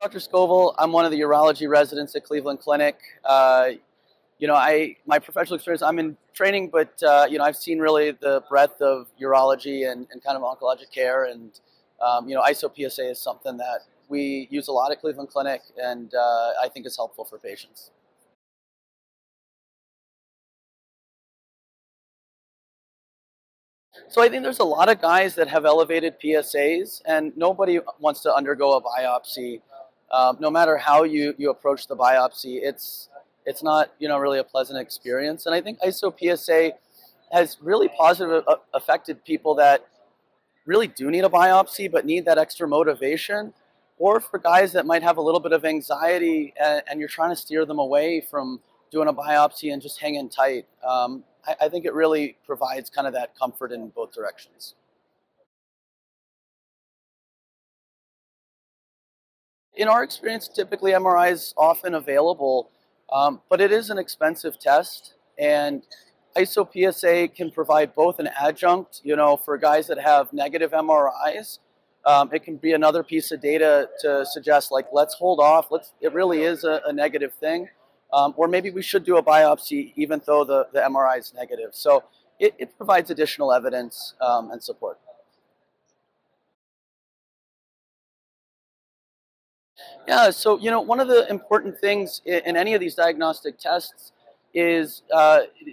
Dr. Scovell, I'm one of the urology residents at Cleveland Clinic. My professional experience, I'm in training, but I've seen really the breadth of urology and kind of oncologic care, and IsoPSA is something that we use a lot at Cleveland Clinic, and I think is helpful for patients. So I think there's a lot of guys that have elevated PSAs, and nobody wants to undergo a biopsy. No matter how you approach the biopsy, it's not really a pleasant experience. And I think IsoPSA has really positive affected people that really do need a biopsy but need that extra motivation, or for guys that might have a little bit of anxiety and you're trying to steer them away from doing a biopsy and just hanging tight. I think it really provides kind of that comfort in both directions. In our experience, typically MRI is often available, but it is an expensive test, and IsoPSA can provide both an adjunct, for guys that have negative MRIs. It can be another piece of data to suggest, like, let's hold off. It really is a negative thing, or maybe we should do a biopsy even though the MRI is negative. So it provides additional evidence and support. Yeah, so one of the important things in any of these diagnostic tests is,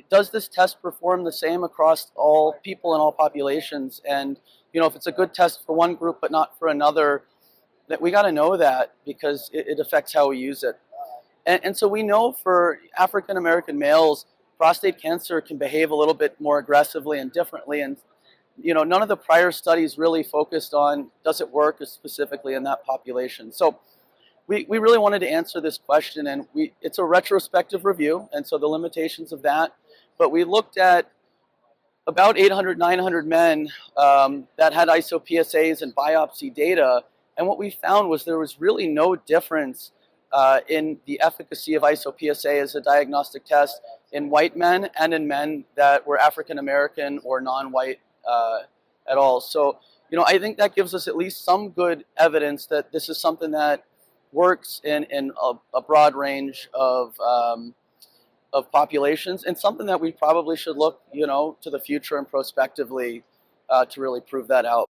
does this test perform the same across all people and all populations? And if it's a good test for one group but not for another, that we got to know that, because it affects how we use it. And so we know for African American males, prostate cancer can behave a little bit more aggressively and differently. And none of the prior studies really focused on, does it work specifically in that population. So we really wanted to answer this question, and it's a retrospective review, and so the limitations of that. But we looked at about 800, 900 men that had IsoPSAs and biopsy data, and what we found was there was really no difference in the efficacy of IsoPSA as a diagnostic test in white men and in men that were African American or non-white at all. So I think that gives us at least some good evidence that this is something that works in a broad range of populations, and something that we probably should look to the future and prospectively to really prove that out.